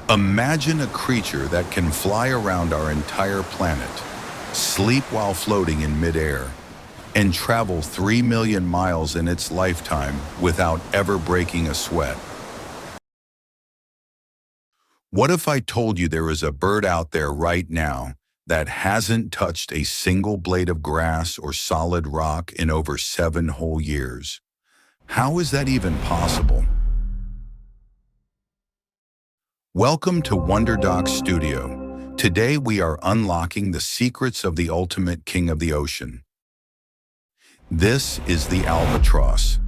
Imagine a creature that can fly around our entire planet, sleep while floating in midair, and travel 3 million miles in its lifetime without ever breaking a sweat. What if I told you there is a bird out there right now that hasn't touched a single blade of grass or solid rock in over 7 whole years? How is that even possible? Welcome to WonderDoc Studio. Today we are unlocking the secrets of the ultimate king of the ocean. This is the albatross.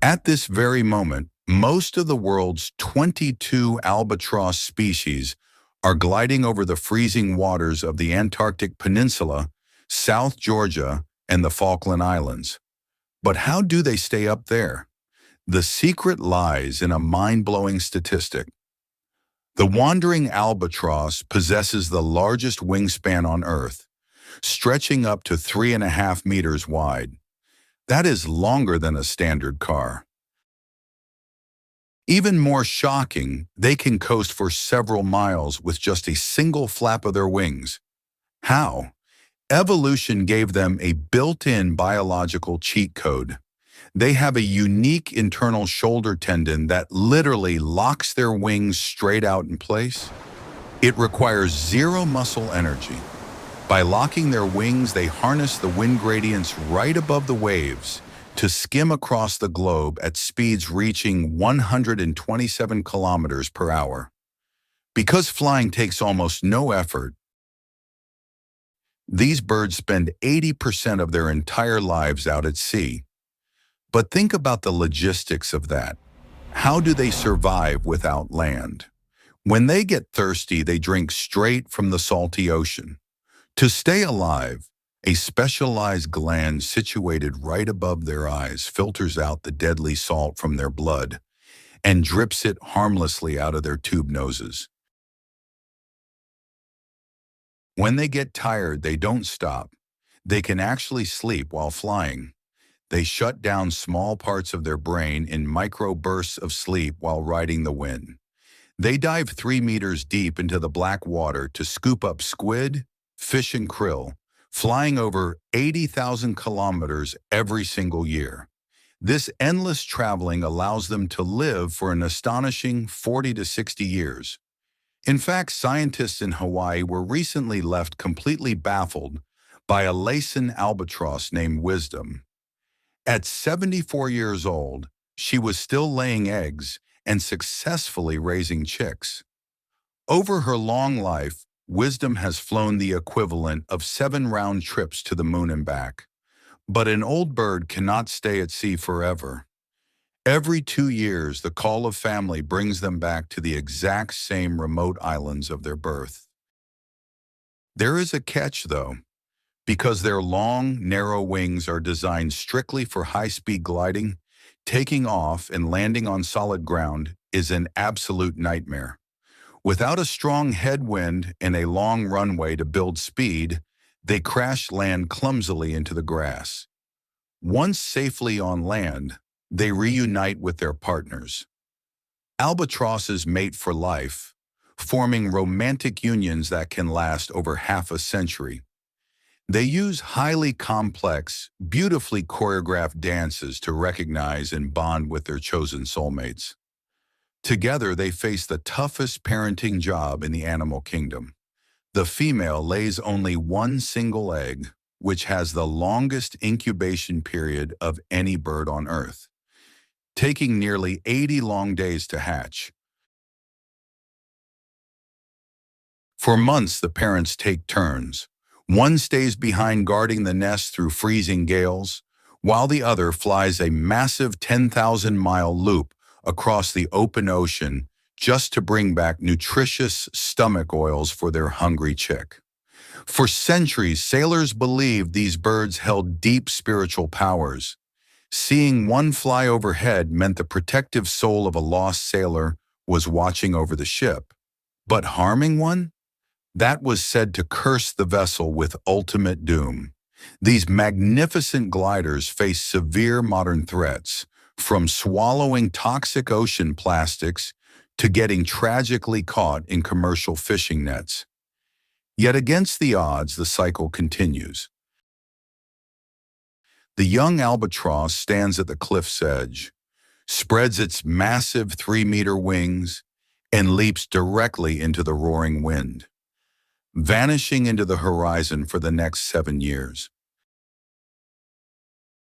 At this very moment, most of the world's 22 albatross species are gliding over the freezing waters of the Antarctic Peninsula, South Georgia, and the Falkland Islands. But how do they stay up there? The secret lies in a mind-blowing statistic. The wandering albatross possesses the largest wingspan on Earth, stretching up to 3.5 meters wide. That is longer than a standard car. Even more shocking, they can coast for several miles with just a single flap of their wings. How? Evolution gave them a built-in biological cheat code. They have a unique internal shoulder tendon that literally locks their wings straight out in place. It requires zero muscle energy. By locking their wings, they harness the wind gradients right above the waves to skim across the globe at speeds reaching 127 kilometers per hour. Because flying takes almost no effort, these birds spend 80% of their entire lives out at sea. But think about the logistics of that. How do they survive without land? When they get thirsty, they drink straight from the salty ocean. To stay alive, a specialized gland situated right above their eyes filters out the deadly salt from their blood and drips it harmlessly out of their tube noses. When they get tired, they don't stop. They can actually sleep while flying. They shut down small parts of their brain in microbursts of sleep while riding the wind. They dive 3 meters deep into the black water to scoop up squid, fish, and krill, flying over 80,000 kilometers every single year. This endless traveling allows them to live for an astonishing 40 to 60 years. In fact, scientists in Hawaii were recently left completely baffled by a Laysan albatross named Wisdom. At 74 years old, she was still laying eggs and successfully raising chicks. Over her long life, Wisdom has flown the equivalent of 7 round trips to the moon and back. But an old bird cannot stay at sea forever. Every 2 years, the call of family brings them back to the exact same remote islands of their birth. There is a catch, though. Because their long, narrow wings are designed strictly for high-speed gliding, taking off and landing on solid ground is an absolute nightmare. Without a strong headwind and a long runway to build speed, they crash-land clumsily into the grass. Once safely on land, they reunite with their partners. Albatrosses mate for life, forming romantic unions that can last over half a century. They use highly complex, beautifully choreographed dances to recognize and bond with their chosen soulmates. Together, they face the toughest parenting job in the animal kingdom. The female lays only one single egg, which has the longest incubation period of any bird on Earth, taking nearly 80 long days to hatch. For months, the parents take turns. One stays behind guarding the nest through freezing gales, while the other flies a massive 10,000-mile loop across the open ocean just to bring back nutritious stomach oils for their hungry chick. For centuries, sailors believed these birds held deep spiritual powers. Seeing one fly overhead meant the protective soul of a lost sailor was watching over the ship. But harming one? That was said to curse the vessel with ultimate doom. These magnificent gliders face severe modern threats, from swallowing toxic ocean plastics to getting tragically caught in commercial fishing nets. Yet against the odds, the cycle continues. The young albatross stands at the cliff's edge, spreads its massive 3-meter wings, and leaps directly into the roaring wind, vanishing into the horizon for the next 7 years.